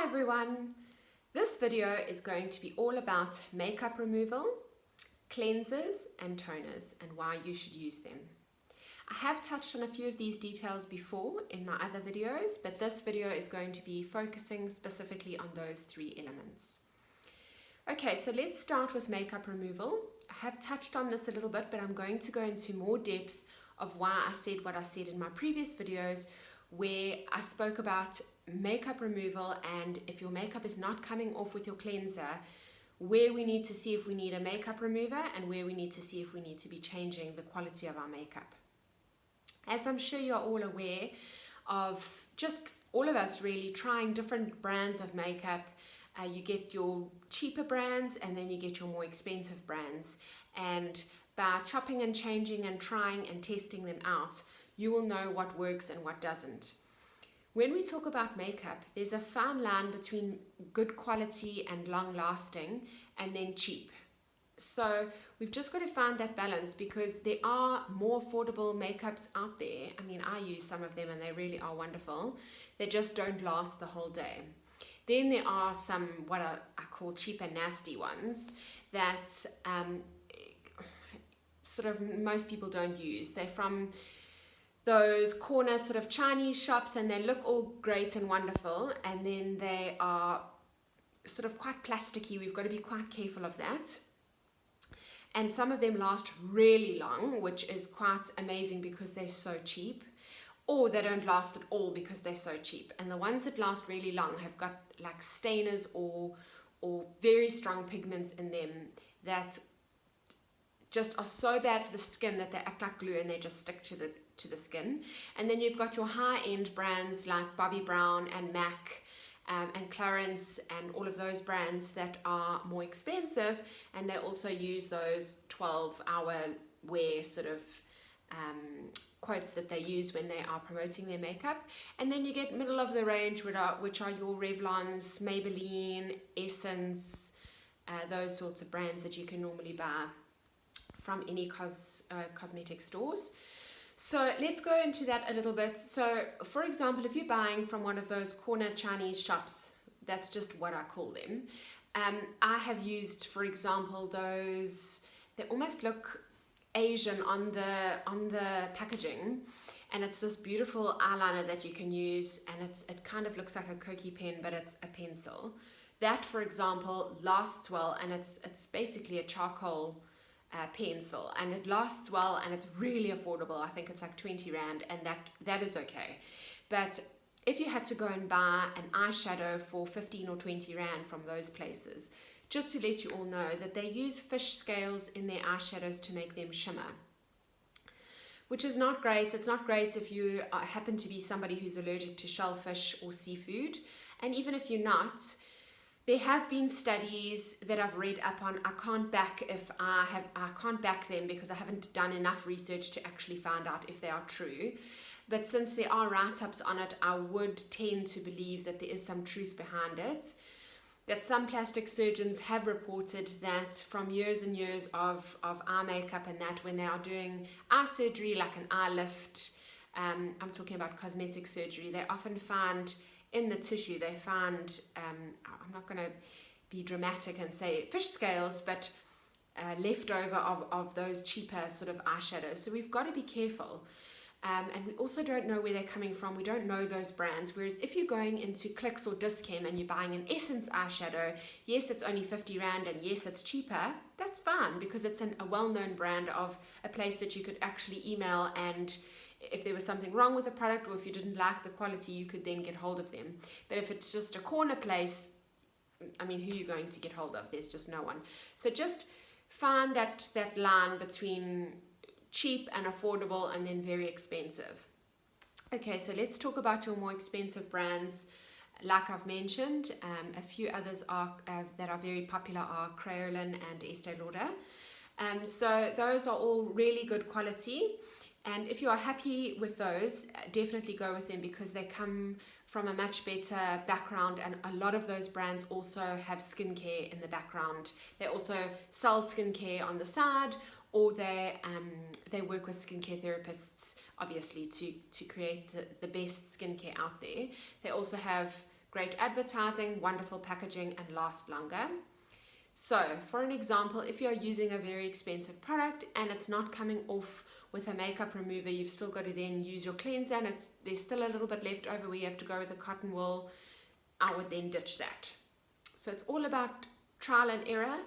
everyone! This video is going to be all about makeup removal, cleansers and toners and why you should use them. I have touched on a few of these details before in my other videos, but this video is going to be focusing specifically on those three elements. Okay, so let's start with makeup removal. I have touched on this a little bit, but I'm going to go into more depth of why I said what I said in my previous videos, where I spoke about makeup removal and if your makeup is not coming off with your cleanser, where we need to see if we need a makeup remover and where we need to see if we need to be changing the quality of our makeup. As I'm sure you're all aware of, just all of us really trying different brands of makeup. You get your cheaper brands and then you get your more expensive brands, and by chopping and changing and trying and testing them out, you will know what works and what doesn't. When we talk about makeup, there's a fine line between good quality and long lasting and then cheap. So we've just got to find that balance, because there are more affordable makeups out there. I mean, I use some of them and they really are wonderful. They just don't last the whole day. Then there are some what I call cheap and nasty ones that sort of most people don't use. They're from those corner sort of Chinese shops and they look all great and wonderful, and then they are sort of quite plasticky. We've got to be quite careful of that. And some of them last really long, which is quite amazing because they're so cheap, or they don't last at all because they're so cheap. And the ones that last really long have got like stainers or very strong pigments in them that just are so bad for the skin that they act like glue and they just stick to the skin. And then you've got your high-end brands like Bobbi Brown and MAC and Clarins and all of those brands that are more expensive, and they also use those 12-hour wear sort of quotes that they use when they are promoting their makeup. And then you get middle of the range, which are your Revlons, Maybelline, Essence, those sorts of brands that you can normally buy from any cosmetic stores. So let's go into that a little bit. So for example, if you're buying from one of those corner Chinese shops, that's just what I call them. I have used, for example, those, they almost look Asian on the packaging, and it's this beautiful eyeliner that you can use, and it kind of looks like a Koki pen, but it's a pencil. That, for example, lasts well, and it's basically a charcoal pencil, and it lasts well, and it's really affordable. I think it's like 20 Rand, and that is okay. But if you had to go and buy an eyeshadow for 15 or 20 Rand from those places, just to let you all know that they use fish scales in their eyeshadows to make them shimmer, which is not great. It's not great if you happen to be somebody who's allergic to shellfish or seafood, and even if you're not, there have been studies that I've read up on. I can't back them because I haven't done enough research to actually find out if they are true. But since there are write-ups on it, I would tend to believe that there is some truth behind it. That some plastic surgeons have reported that from years and years of eye makeup and that, when they are doing eye surgery like an eye lift, I'm talking about cosmetic surgery, they often find in the tissue, they find, I'm not going to be dramatic and say fish scales, but leftover of those cheaper sort of eyeshadows. So we've got to be careful. And we also don't know where they're coming from. We don't know those brands. Whereas if you're going into Clicks or Dis-Chem and you're buying an Essence eyeshadow, yes, it's only 50 Rand and yes, it's cheaper. That's fine, because it's a well-known brand of a place that you could actually email, and if there was something wrong with the product or if you didn't like the quality, you could then get hold of them. But if it's just a corner place, I mean, who are you going to get hold of? There's just no one. So just find that line between cheap and affordable and then very expensive. Okay, so let's talk about your more expensive brands. Like I've mentioned, a few others are that are very popular are Kryolan and Estee Lauder. So those are all really good quality. And if you are happy with those, definitely go with them, because they come from a much better background, and a lot of those brands also have skincare in the background. They also sell skincare on the side, or they work with skincare therapists, obviously, to create the best skincare out there. They also have Great advertising, wonderful packaging, and last longer. So, for an example, if you're using a very expensive product and it's not coming off with a makeup remover, you've still got to then use your cleanser, and there's still a little bit left over where you have to go with a cotton wool, I would then ditch that. So it's all about trial and error,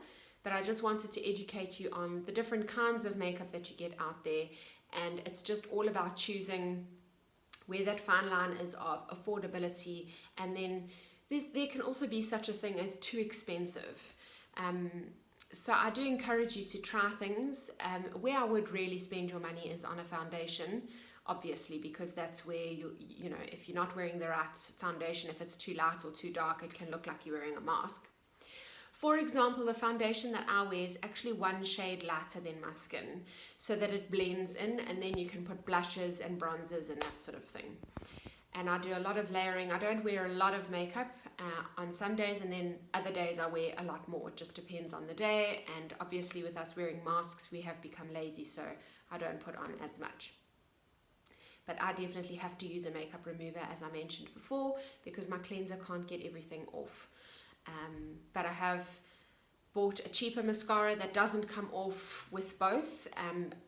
but I just wanted to educate you on the different kinds of makeup that you get out there, and it's just all about choosing where that fine line is of affordability, and then there can also be such a thing as too expensive. So I do encourage you to try things. Where I would really spend your money is on a foundation, obviously, because that's where you know, if you're not wearing the right foundation, if it's too light or too dark, it can look like you're wearing a mask. For example, the foundation that I wear is actually one shade lighter than my skin, so that it blends in, and then you can put blushes and bronzers and that sort of thing. And I do a lot of layering. I don't wear a lot of makeup on some days, and then other days I wear a lot more. It just depends on the day, and obviously with us wearing masks we have become lazy, so I don't put on as much. But I definitely have to use a makeup remover, as I mentioned before, because my cleanser can't get everything off. But I have bought a cheaper mascara that doesn't come off with both.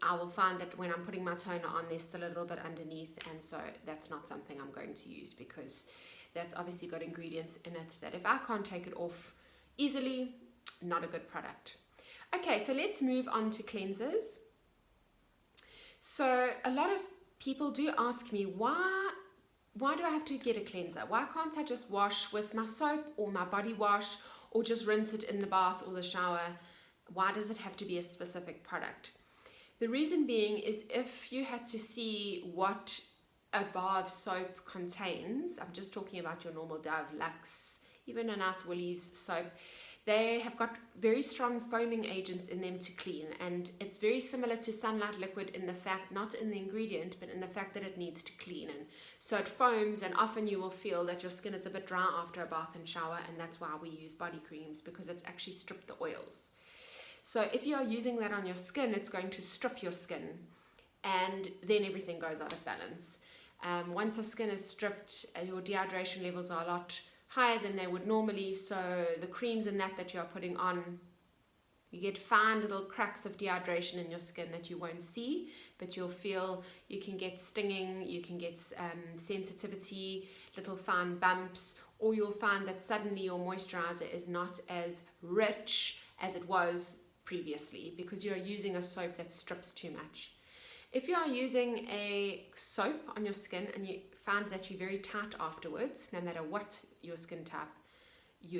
I will find that when I'm putting my toner on, there's still a little bit underneath, and so that's not something I'm going to use, because that's obviously got ingredients in it that if I can't take it off easily, not a good product. Okay, so let's move on to cleansers. So a lot of people do ask me, why do I have to get a cleanser? Why can't I just wash with my soap or my body wash, or just rinse it in the bath or the shower? Why does it have to be a specific product? The reason being is, if you had to see what a bar of soap contains, I'm just talking about your normal Dove, Lux, even a nice Woolies soap, they have got very strong foaming agents in them to clean, and it's very similar to Sunlight Liquid in the fact, not in the ingredient, but in the fact that it needs to clean. And so it foams, and often you will feel that your skin is a bit dry after a bath and shower, and that's why we use body creams, because it's actually stripped the oils. So if you are using that on your skin, it's going to strip your skin, and then everything goes out of balance. Once the skin is stripped, your dehydration levels are a lot higher than they would normally, so the creams and that you are putting on, you get fine little cracks of dehydration in your skin that you won't see, but you'll feel. You can get stinging, you can get sensitivity, little fine bumps, or you'll find that suddenly your moisturizer is not as rich as it was previously, because you're using a soap that strips too much. If you are using a soap on your skin and you find that you're very tight afterwards, no matter what your skin type,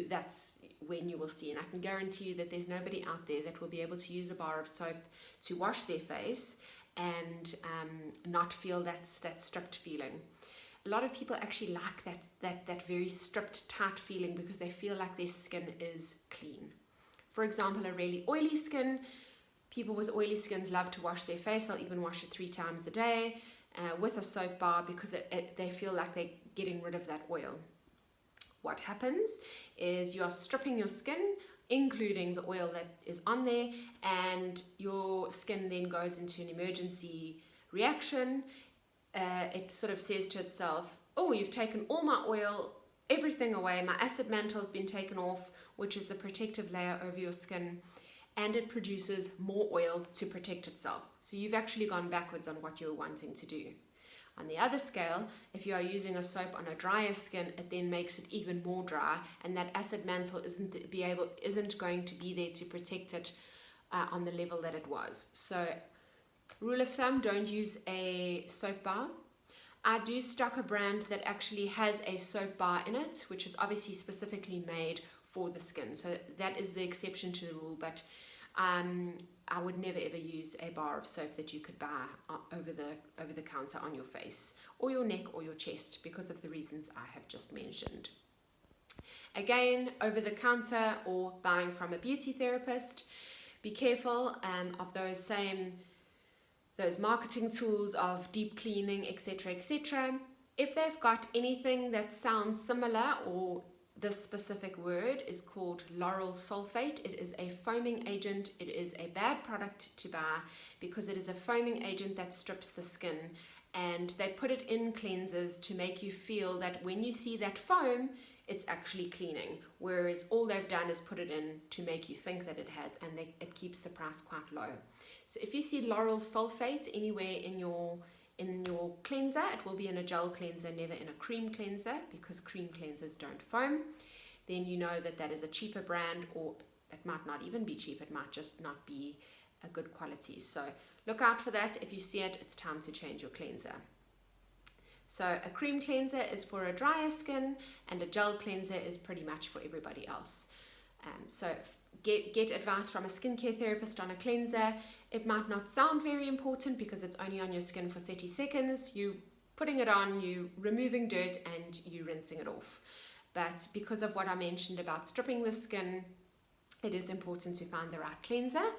that's when you will see. And I can guarantee you that there's nobody out there that will be able to use a bar of soap to wash their face and not feel that stripped feeling. A lot of people actually like that very stripped, tight feeling, because they feel like their skin is clean. For example, a really oily skin, people with oily skins love to wash their face. They'll even wash it 3 times a day with a soap bar, because they feel like they're getting rid of that oil. What happens is you are stripping your skin, including the oil that is on there, and your skin then goes into an emergency reaction. It sort of says to itself, oh, you've taken all my oil, everything away, my acid mantle has been taken off, which is the protective layer over your skin, and it produces more oil to protect itself. So you've actually gone backwards on what you're wanting to do. On the other scale, if you are using a soap on a drier skin, it then makes it even more dry, and that acid mantle isn't going to be there to protect it on the level that it was. So rule of thumb, don't use a soap bar. I do stock a brand that actually has a soap bar in it, which is obviously specifically made for the skin. So that is the exception to the rule, but I would never ever use a bar of soap that you could buy over the counter on your face or your neck or your chest, because of the reasons I have just mentioned. Again, over the counter or buying from a beauty therapist, be careful of those marketing tools of deep cleaning, etc., etc. If they've got anything that sounds similar, or this specific word is called lauryl sulfate. It is a foaming agent. It is a bad product to buy, because it is a foaming agent that strips the skin, and they put it in cleansers to make you feel that when you see that foam, it's actually cleaning, whereas all they've done is put it in to make you think that it has, and it keeps the price quite low. So if you see lauryl sulfate anywhere in your cleanser, it will be in a gel cleanser, never in a cream cleanser, because cream cleansers don't foam. Then you know that is a cheaper brand, or it might not even be cheap, it might just not be a good quality. So look out for that. If you see it, it's time to change your cleanser. So a cream cleanser is for a drier skin, and a gel cleanser is pretty much for everybody else. So get advice from a skincare therapist on a cleanser. It might not sound very important because it's only on your skin for 30 seconds. You putting it on, you removing dirt, and you rinsing it off. But because of what I mentioned about stripping the skin, it is important to find the right cleanser.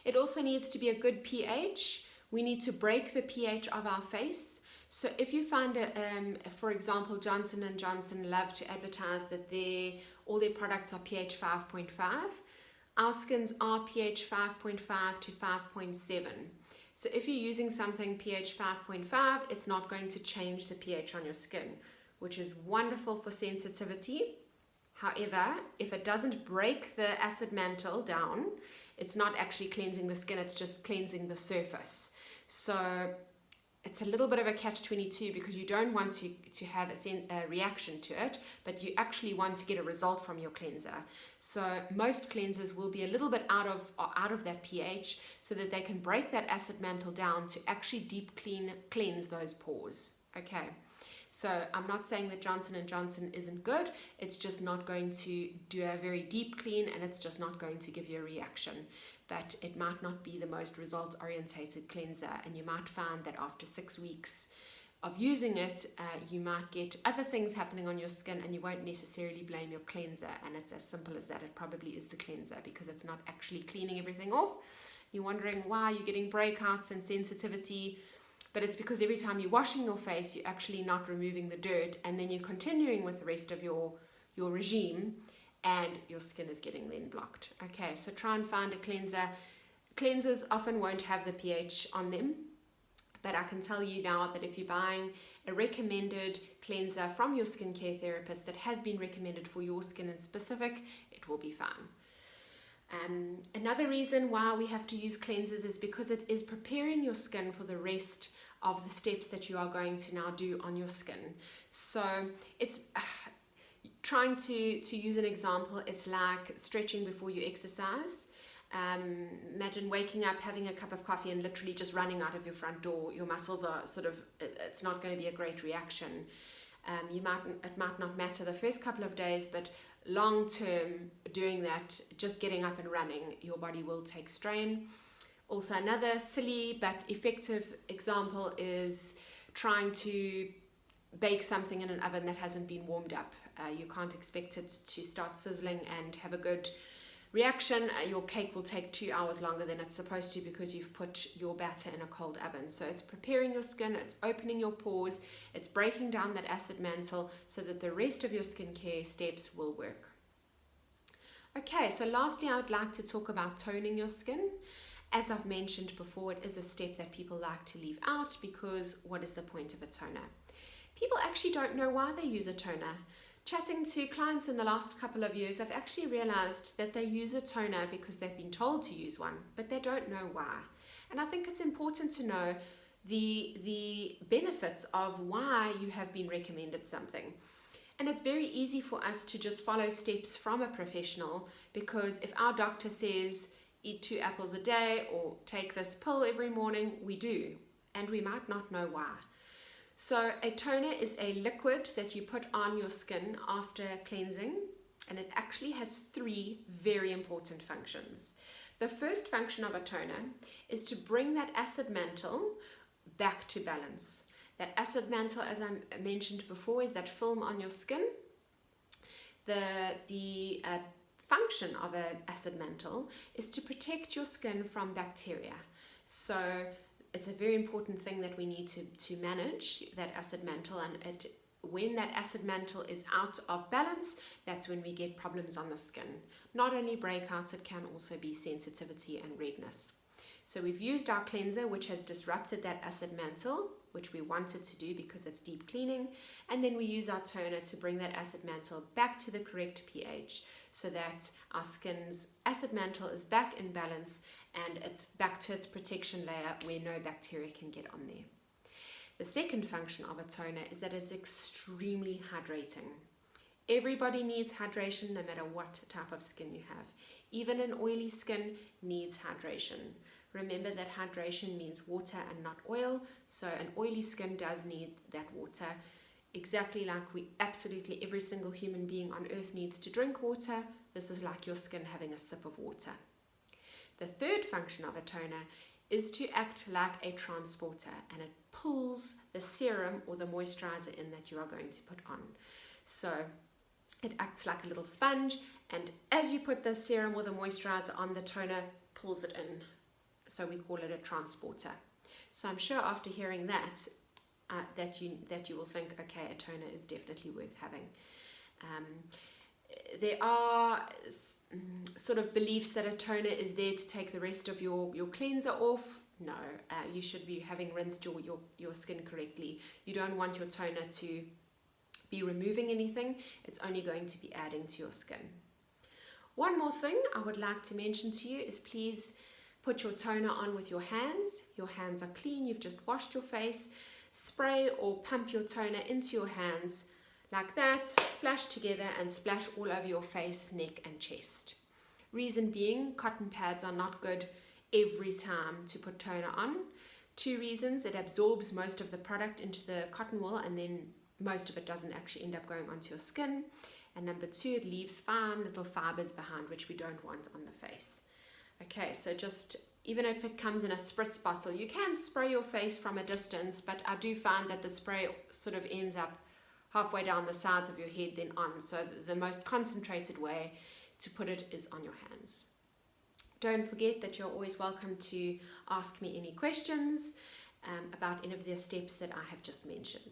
It also needs to be a good pH. We need to break the pH of our face. So if you find, for example, Johnson & Johnson love to advertise that all their products are pH 5.5. Our skins are pH 5.5 to 5.7. So if you're using something pH 5.5, it's not going to change the pH on your skin, which is wonderful for sensitivity. However, if it doesn't break the acid mantle down, it's not actually cleansing the skin, it's just cleansing the surface. So it's a little bit of a catch-22, because you don't want to have a reaction to it, but you actually want to get a result from your cleanser. So most cleansers will be a little bit out of that pH, so that they can break that acid mantle down to actually deep cleanse those pores. Okay. So I'm not saying that Johnson & Johnson isn't good, it's just not going to do a very deep clean, and it's just not going to give you a reaction. But it might not be the most result-orientated cleanser, and you might find that after 6 weeks of using it, you might get other things happening on your skin, and you won't necessarily blame your cleanser, and it's as simple as that. It probably is the cleanser, because it's not actually cleaning everything off. You're wondering why you're getting breakouts and sensitivity, but it's because every time you're washing your face, you're actually not removing the dirt, and then you're continuing with the rest of your regime, and your skin is getting then blocked. Okay, so try and find a cleanser. Cleansers often won't have the pH on them, but I can tell you now that if you're buying a recommended cleanser from your skincare therapist that has been recommended for your skin in specific, it will be fine. Another reason why we have to use cleansers is because it is preparing your skin for the rest of the steps that you are going to now do on your skin. So it's trying to use an example, it's like stretching before you exercise. Imagine waking up, having a cup of coffee, and literally just running out of your front door. Your muscles are it's not going to be a great reaction. It might not matter the first couple of days, but long term, doing that, just getting up and running, your body will take strain. Also, another silly but effective example is trying to bake something in an oven that hasn't been warmed up. You can't expect it to start sizzling and have a good reaction. Your cake will take 2 hours longer than it's supposed to, because you've put your batter in a cold oven. So it's preparing your skin, it's opening your pores, it's breaking down that acid mantle so that the rest of your skincare steps will work. Okay, so lastly, I would like to talk about toning your skin. As I've mentioned before, it is a step that people like to leave out, because what is the point of a toner? People actually don't know why they use a toner. Chatting to clients in the last couple of years, I've actually realized that they use a toner because they've been told to use one, but they don't know why. And I think it's important to know the benefits of why you have been recommended something. And it's very easy for us to just follow steps from a professional, because if our doctor says eat 2 apples a day or take this pill every morning, we do, and we might not know why. So a toner is a liquid that you put on your skin after cleansing, and it actually has 3 very important functions. The first function of a toner is to bring that acid mantle back to balance. That acid mantle, as I mentioned before, is that film on your skin. The function of an acid mantle is to protect your skin from bacteria. So it's a very important thing that we need to manage, that acid mantle, and when that acid mantle is out of balance, that's when we get problems on the skin. Not only breakouts, it can also be sensitivity and redness. So we've used our cleanser, which has disrupted that acid mantle. which we want it to do because it's deep cleaning, and then we use our toner to bring that acid mantle back to the correct pH so that our skin's acid mantle is back in balance and it's back to its protection layer where no bacteria can get on there. The second function of a toner is that it's extremely hydrating. Everybody needs hydration no matter what type of skin you have. Even an oily skin needs hydration. Remember that hydration means water and not oil, so an oily skin does need that water. Exactly like absolutely every single human being on earth needs to drink water, this is like your skin having a sip of water. The third function of a toner is to act like a transporter, and it pulls the serum or the moisturizer in that you are going to put on. So it acts like a little sponge, and as you put the serum or the moisturizer on, the toner pulls it in. So we call it a transporter. So I'm sure after hearing that, that you will think, okay, a toner is definitely worth having. There are sort of beliefs that a toner is there to take the rest of your cleanser off. No, you should be having rinsed your skin correctly. You don't want your toner to be removing anything. It's only going to be adding to your skin. One more thing I would like to mention to you is please put your toner on with your hands. Your hands are clean, you've just washed your face. Spray or pump your toner into your hands like that, splash together and splash all over your face, neck and chest. Reason being, cotton pads are not good every time to put toner on. 2 reasons: it absorbs most of the product into the cotton wool and then most of it doesn't actually end up going onto your skin. And number 2, it leaves fine little fibers behind, which we don't want on the face. Okay, so just, even if it comes in a spritz bottle, you can spray your face from a distance, but I do find that the spray sort of ends up halfway down the sides of your head then on. So the most concentrated way to put it is on your hands. Don't forget that you're always welcome to ask me any questions about any of the steps that I have just mentioned.